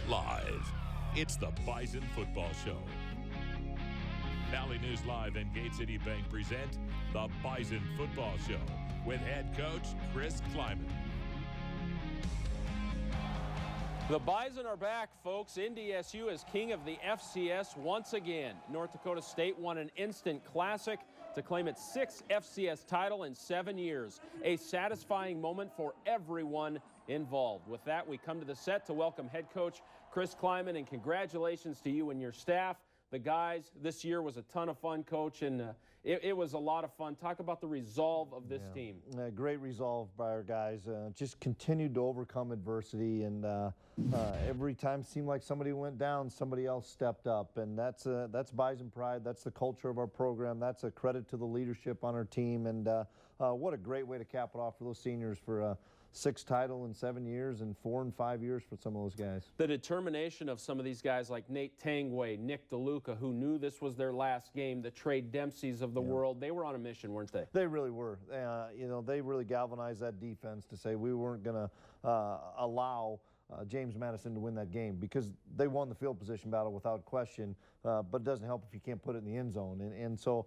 Live, it's the Bison Football Show. Valley News Live and Gate City Bank present the Bison Football Show with head coach Chris Kleiman. The Bison are back, folks. NDSU is king of the FCS once again. North Dakota State won an instant classic to claim its 6th FCS title in 7 years. A satisfying moment for everyone involved. With that, we come to the set to welcome head coach Chris Kleiman, and congratulations to you and your staff. The guys, this year was a ton of fun, Coach, and it was a lot of fun. Talk about the resolve of this team. Great resolve by our guys. Just continued to overcome adversity, and every time it seemed like somebody went down, somebody else stepped up, and that's Bison pride. That's the culture of our program. That's a credit to the leadership on our team, and what a great way to cap it off for those seniors for 6 title in 7 years and 4 and 5 years for some of those guys. The determination of some of these guys like Nate Tangway, Nick DeLuca, who knew this was their last game, the Trey Dempseys of the world, they were on a mission, weren't they? They really were. You know, they really galvanized that defense to say we weren't going to allow James Madison to win that game, because they won the field position battle without question, but it doesn't help if you can't put it in the end zone. And so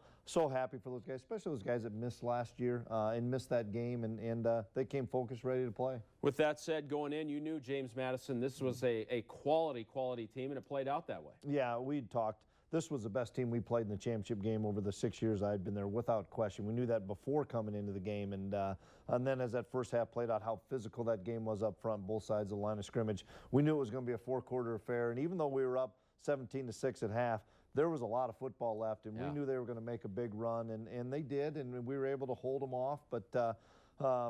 happy for those guys, especially those guys that missed last year and missed that game, and they came focused, ready to play. With that said, going in, you knew James Madison, this was a quality team, and it played out that way. Yeah, we'd talked. This was the best team we played in the championship game over the 6 years I'd been there, without question. We knew that before coming into the game, and then as that first half played out, how physical that game was up front, both sides of the line of scrimmage. We knew it was going to be a 4-quarter affair, and even though we were up 17-6 at half, there was a lot of football left, and we knew they were going to make a big run, and they did, and we were able to hold them off. But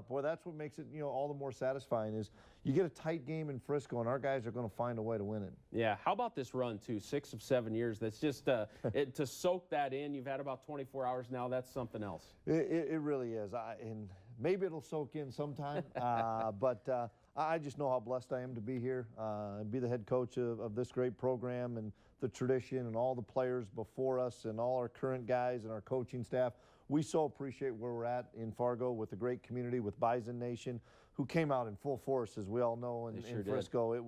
boy, that's what makes it, you know, all the more satisfying is you get a tight game in Frisco, and our guys are going to find a way to win it. Yeah, how about this run, too? 6 of 7 years. That's just to soak that in. You've had about 24 hours now. That's something else. It really is. And maybe it'll soak in sometime, but I just know how blessed I am to be here and be the head coach of this great program, and the tradition and all the players before us and all our current guys and our coaching staff. We so appreciate where we're at in Fargo with the great community, with Bison Nation, who came out in full force, as we all know, in Frisco. It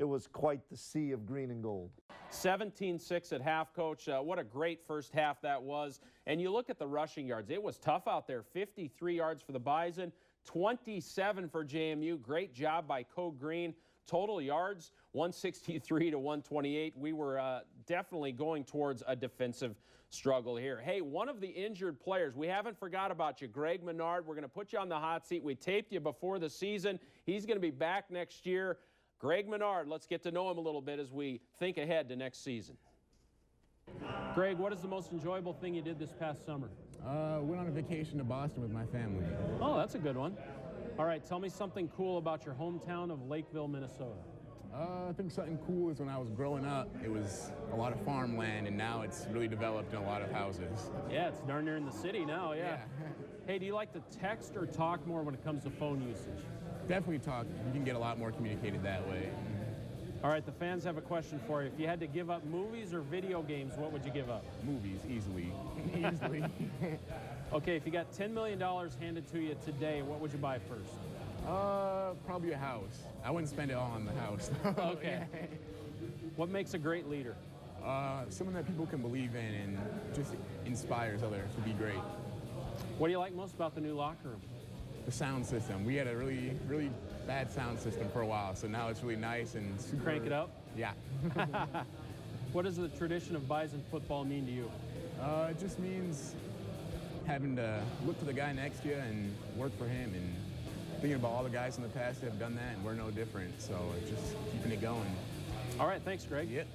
was quite the sea of green and gold. 17-6 at half, Coach. What a great first half that was. And you look at the rushing yards. It was tough out there. 53 yards for the Bison, 27 for JMU. Great job by Code Green. Total yards, 163 to 128. We were definitely going towards a defensive struggle here. Hey, one of the injured players, we haven't forgot about you, Greg Menard. We're going to put you on the hot seat. We taped you before the season. He's going to be back next year. Greg Menard, let's get to know him a little bit as we think ahead to next season. Greg, what is the most enjoyable thing you did this past summer? Went on a vacation to Boston with my family. Oh, that's a good one. All right, tell me something cool about your hometown of Lakeville, Minnesota. I think something cool is when I was growing up, it was a lot of farmland, and now it's really developed in a lot of houses. Yeah, it's darn near in the city now, yeah. Hey, do you like to text or talk more when it comes to phone usage? Definitely talk. You can get a lot more communicated that way. All right, the fans have a question for you. If you had to give up movies or video games, what would you give up? Movies, easily. Easily. Okay, if you got $10 million handed to you today, what would you buy first? Probably a house. I wouldn't spend it all on the house. Okay. What makes a great leader? Someone that people can believe in and just inspires others to be great. What do you like most about the new locker room? The sound system. We had a really, really bad sound system for a while, so now it's really nice and super. Crank it up? Yeah. What does the tradition of Bison football mean to you? It just means having to look to the guy next to you and work for him, and thinking about all the guys in the past that have done that, and we're no different, so it's just keeping it going. All right, thanks, Greg. Yep.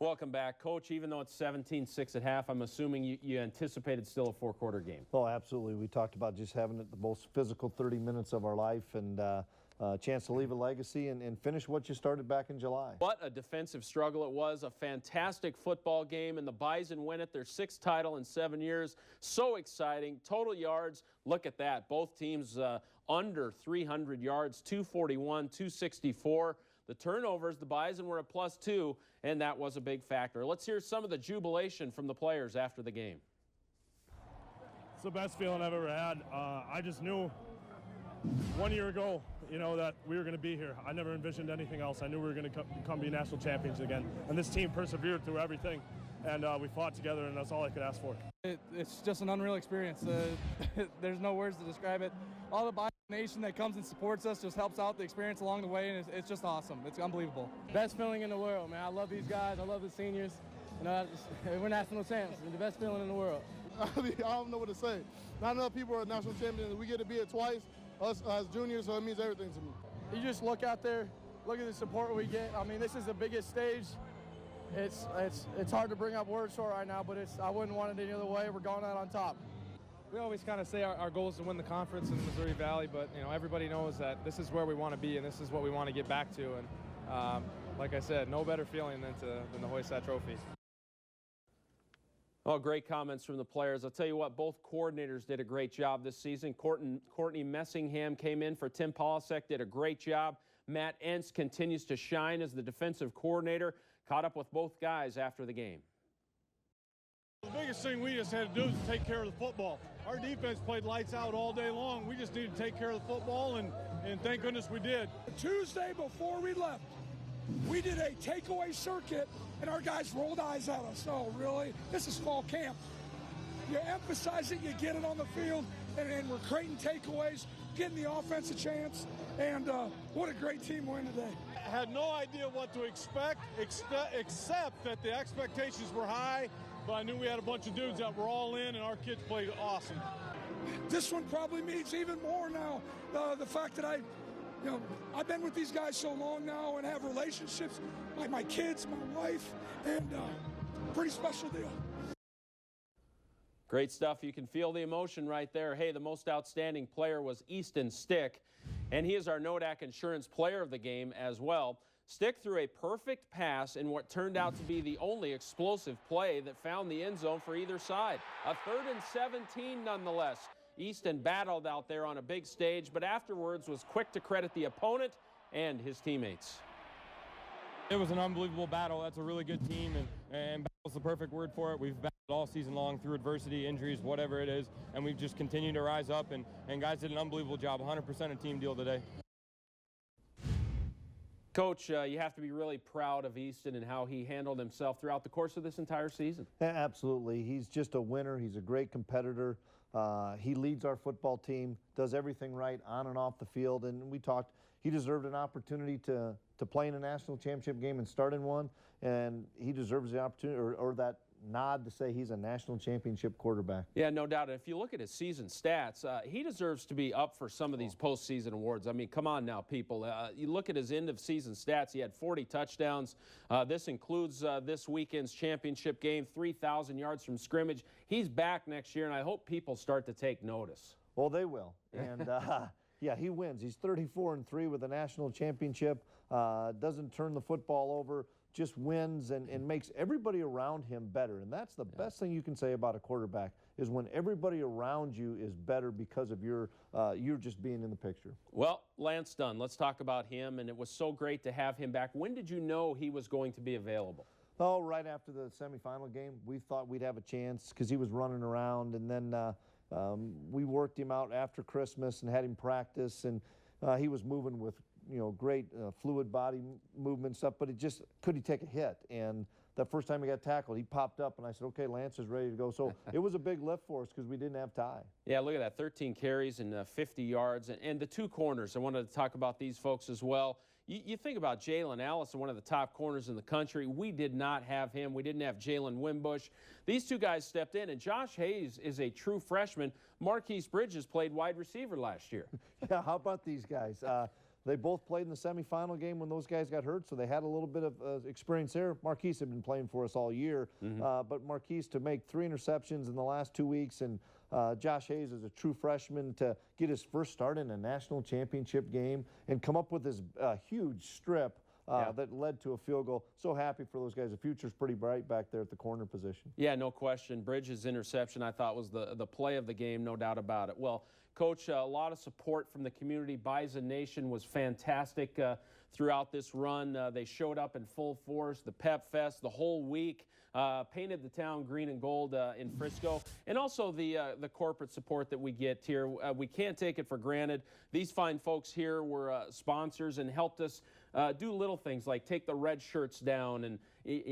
Welcome back. Coach, even though it's 17-6 at half, I'm assuming you anticipated still a 4-quarter game. Oh, absolutely. We talked about just having it the most physical 30 minutes of our life, and a chance to leave a legacy and finish what you started back in July. What a defensive struggle it was. A fantastic football game, and the Bison win it. Their 6th title in 7 years. So exciting. Total yards, look at that. Both teams under 300 yards, 241, 264. The turnovers, the Bison were a +2, and that was a big factor. Let's hear some of the jubilation from the players after the game. It's the best feeling I've ever had. I just knew 1 year ago, you know, that we were going to be here. I never envisioned anything else. I knew we were going to come be national champions again. And this team persevered through everything, and we fought together, and that's all I could ask for. It's just an unreal experience. There's no words to describe it. All the Bison Nation that comes and supports us just helps out the experience along the way, and it's just awesome. It's unbelievable. Best feeling in the world, man. I love these guys. I love the seniors. You know, we're national champs. It's the best feeling in the world. I mean, I don't know what to say. Not enough people are national champions. We get to be it twice, us as juniors, so it means everything to me. You just look out there, look at the support we get. I mean, this is the biggest stage. It's hard to bring up words for it right now, but I wouldn't want it any other way. We're going out on top. We always kind of say our goal is to win the conference in the Missouri Valley, but you know, everybody knows that this is where we want to be and this is what we want to get back to. And like I said, no better feeling than to hoist that trophy. Oh, great comments from the players. I'll tell you what, both coordinators did a great job this season. Courtney Messingham came in for Tim Polasek, did a great job. Matt Entz continues to shine as the defensive coordinator. Caught up with both guys after the game. The biggest thing we just had to do is take care of the football. Our defense played lights out all day long. We just needed to take care of the football, and thank goodness we did. Tuesday before we left, we did a takeaway circuit, and our guys rolled eyes at us. Oh, really? This is fall camp. You emphasize it, you get it on the field, and we're creating takeaways, getting the offense a chance, and what a great team win today. I had no idea what to expect, except that the expectations were high, but I knew we had a bunch of dudes that were all in, and our kids played awesome. This one probably means even more now, the fact that I've been with these guys so long now and have relationships, like my kids, my wife, and pretty special deal. Great stuff. You can feel the emotion right there. Hey, the most outstanding player was Easton Stick, and he is our Nodak Insurance Player of the Game as well. Stick threw a perfect pass in what turned out to be the only explosive play that found the end zone for either side. A 3rd and 17 nonetheless. Easton battled out there on a big stage, but afterwards was quick to credit the opponent and his teammates. It was an unbelievable battle. That's a really good team, and battle's the perfect word for it. We've battled all season long through adversity, injuries, whatever it is, and we've just continued to rise up, and guys did an unbelievable job, 100% a team deal today. Coach, you have to be really proud of Easton and how he handled himself throughout the course of this entire season. Absolutely. He's just a winner. He's a great competitor. He leads our football team, does everything right on and off the field, and we talked, he deserved an opportunity to play in a national championship game and start in one, and he deserves the opportunity or that nod to say he's a national championship quarterback. Yeah, no doubt. And if you look at his season stats, he deserves to be up for some of these postseason awards. I mean, come on now, people. You look at his end-of-season stats. He had 40 touchdowns. This includes this weekend's championship game, 3,000 yards from scrimmage. He's back next year, and I hope people start to take notice. Well, they will. And, yeah, he wins. He's 34-3 with a national championship. Doesn't turn the football over. Just wins and makes everybody around him better. And that's the best thing you can say about a quarterback is when everybody around you is better because of you're just being in the picture. Well, Lance Dunn, let's talk about him. And it was so great to have him back. When did you know he was going to be available? Oh, right after the semifinal game. We thought we'd have a chance because he was running around. And then we worked him out after Christmas and had him practice. And he was moving with great fluid body movement stuff, but could he take a hit? And that first time he got tackled, he popped up, and I said, okay, Lance is ready to go. So it was a big lift for us because we didn't have Ty. Yeah, look at that, 13 carries and 50 yards. And the two corners, I wanted to talk about these folks as well. You think about Jalen Allison, one of the top corners in the country. We did not have him. We didn't have Jalen Wimbush. These two guys stepped in, and Josh Hayes is a true freshman. Marquise Bridges played wide receiver last year. Yeah, how about these guys? They both played in the semifinal game when those guys got hurt, so they had a little bit of experience there. Marquise had been playing for us all year, but Marquise to make 3 interceptions in the last 2 weeks, and Josh Hayes is a true freshman to get his first start in a national championship game and come up with this huge strip that led to a field goal. So happy for those guys. The future's pretty bright back there at the corner position. Yeah, no question. Bridges' interception, I thought, was the play of the game, no doubt about it. Well, Coach, a lot of support from the community. Bison Nation was fantastic throughout this run. They showed up in full force, the Pep Fest, the whole week. Painted the town green and gold in Frisco, and also the corporate support that we get here. We can't take it for granted. These fine folks here were sponsors and helped us do little things like take the red shirts down and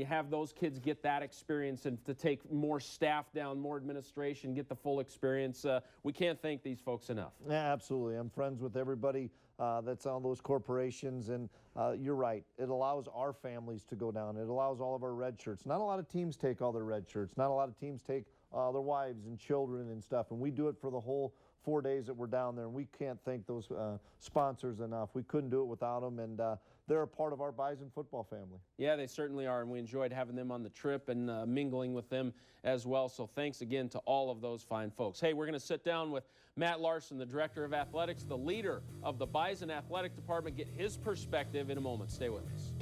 have those kids get that experience, and to take more staff down, more administration, get the full experience. We can't thank these folks enough. Yeah, absolutely. I'm friends with everybody that's on those corporations, and you're right. It allows our families to go down. It allows all of our red shirts. Not a lot of teams take all their red shirts. Not a lot of teams take their wives and children and stuff, and we do it for the whole 4 days that we're down there, and we can't thank those sponsors enough. We couldn't do it without them, and they're a part of our Bison football family. Yeah, they certainly are, and we enjoyed having them on the trip and mingling with them as well. So thanks again to all of those fine folks. Hey, we're going to sit down with Matt Larson, the Director of Athletics, the leader of the Bison Athletic Department, get his perspective in a moment. Stay with us.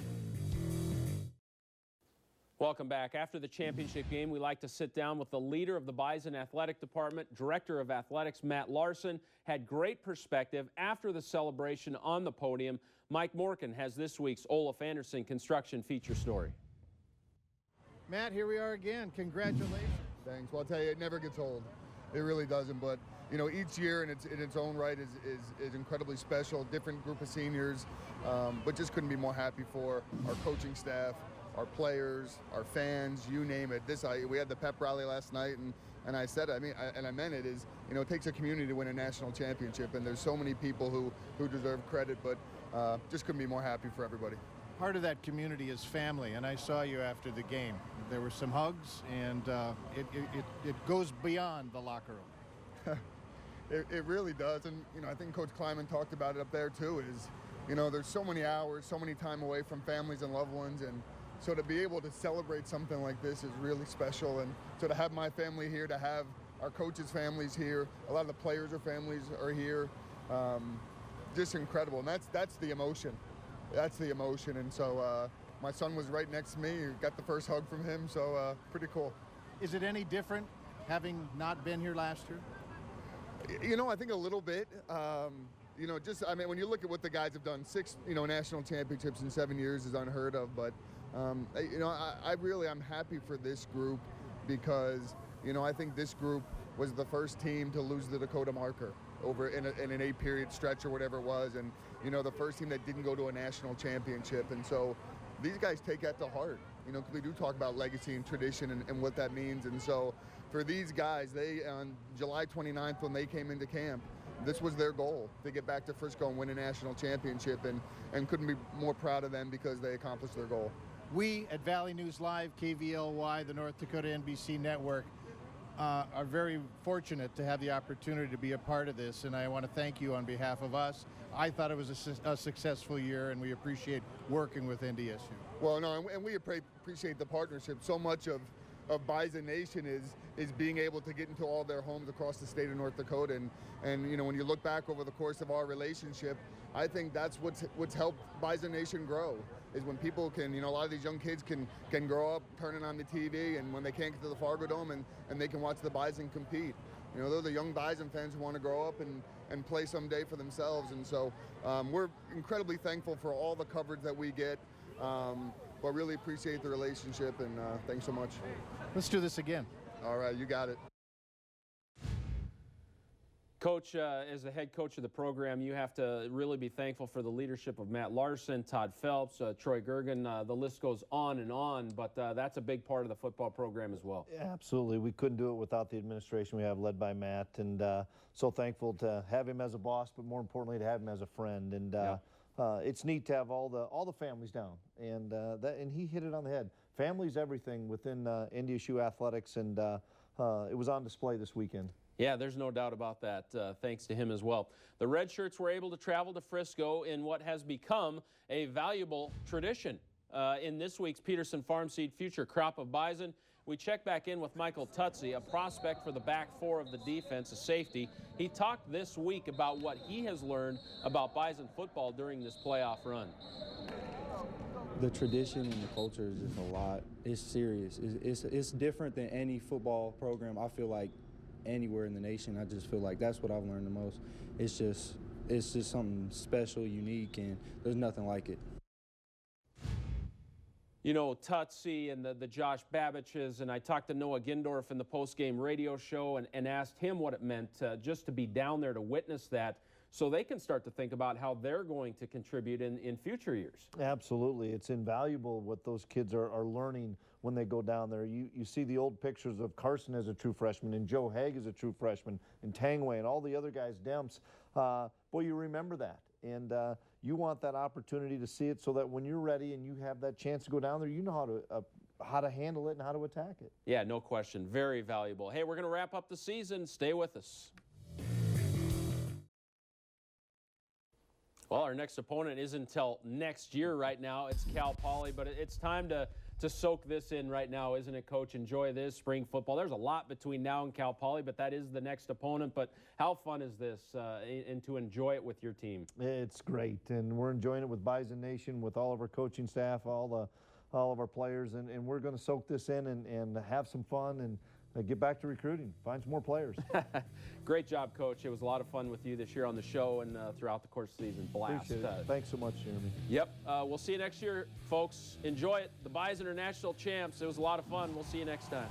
Welcome back. After the championship game, we like to sit down with the leader of the Bison Athletic Department, Director of Athletics, Matt Larson. Had great perspective after the celebration on the podium. Mike Morkin has this week's Olaf Anderson construction feature story. Matt, here we are again. Congratulations. Thanks. Well, I'll tell you, it never gets old. It really doesn't. But, you know, each year in its own right is incredibly special. Different group of seniors, but just couldn't be more happy for our coaching staff, our players, our fans, you name it. We had the pep rally last night, and I said, I meant it, is, you know, it takes a community to win a national championship, and there's so many people who deserve credit, but just couldn't be more happy for everybody. Part of that community is family, and I saw you after the game. There were some hugs, and it goes beyond the locker room. It really does, and, you know, I think Coach Kleiman talked about it up there too, is, you know, there's so many hours, so many time away from families and loved ones, and so to be able to celebrate something like this is really special. And so to have my family here, to have our coaches' families here, a lot of the players' families are here, just incredible. And that's the emotion. That's the emotion. And so my son was right next to me, got the first hug from him, so pretty cool. Is it any different having not been here last year? You know, I think a little bit. You know, when you look at what the guys have done, 6, you know, national championships in 7 years is unheard of, but you know, I'm happy for this group because, you know, I think this group was the first team to lose the Dakota marker over in an 8-period stretch or whatever it was, and, you know, the first team that didn't go to a national championship. And so these guys take that to heart, you know, because we do talk about legacy and tradition and what that means. And so for these guys, they, on July 29th, when they came into camp, this was their goal, to get back to Frisco and win a national championship, and couldn't be more proud of them because they accomplished their goal. We at Valley News Live, KVLY, the North Dakota NBC Network, are very fortunate to have the opportunity to be a part of this, and I want to thank you on behalf of us. I thought it was a successful year, and we appreciate working with NDSU. Well, no, and we appreciate the partnership. So much of Bison Nation is being able to get into all their homes across the state of North Dakota, and you know, when you look back over the course of our relationship, I think that's what's helped Bison Nation grow, is when people can, you know, a lot of these young kids can grow up turning on the TV, and when they can't get to the Fargo Dome and they can watch the Bison compete. You know, they're the young Bison fans who want to grow up and play someday for themselves. And so we're incredibly thankful for all the coverage that we get, but really appreciate the relationship, and thanks so much. Let's do this again. All right, you got it. Coach, as the head coach of the program, you have to really be thankful for the leadership of Matt Larson, Todd Phelps, Troy Gergen. The list goes on, but that's a big part of the football program as well. Yeah, absolutely. We couldn't do it without the administration we have led by Matt, and so thankful to have him as a boss, but more importantly to have him as a friend. And it's neat to have all the families down, and he hit it on the head. Family's everything within NDSU athletics, and it was on display this weekend. Yeah, there's no doubt about that, thanks to him as well. The Red Shirts were able to travel to Frisco in what has become a valuable tradition. In this week's Peterson Farm Seed Future Crop of Bison, we check back in with Michael Tutsi, a prospect for the back four of the defense, a safety. He talked this week about what he has learned about Bison football during this playoff run. The tradition and the culture is just a lot. It's serious. It's different than any football program I feel like anywhere in the nation. I just feel like that's what I've learned the most. It's just something special, unique, and there's nothing like it. You know, Tutsi and the Josh Babbiches, and I talked to Noah Gindorf in the post-game radio show and asked him what it meant just to be down there to witness that, so they can start to think about how they're going to contribute in future years. Absolutely. It's invaluable what those kids are learning when they go down there. You see the old pictures of Carson as a true freshman and Joe Haig as a true freshman and Tangway and all the other guys, Demps. Boy, you remember that. And you want that opportunity to see it so that when you're ready and you have that chance to go down there, you know how to handle it and how to attack it. Yeah, no question. Very valuable. Hey, we're going to wrap up the season. Stay with us. Well, our next opponent isn't until next year right now. It's Cal Poly, but it's time to soak this in right now, isn't it, Coach? Enjoy this spring football. There's a lot between now and Cal Poly, but that is the next opponent. But how fun is this and to enjoy it with your team? It's great, and we're enjoying it with Bison Nation, with all of our coaching staff, all of our players, and we're going to soak this in and have some fun and get back to recruiting, find some more players. Great job, Coach. It was a lot of fun with you this year on the show and throughout the course of the season. Blast. Appreciate it. Thanks so much, Jeremy. Yep. We'll see you next year, folks. Enjoy it. The Bison are national champs. It was a lot of fun. We'll see you next time.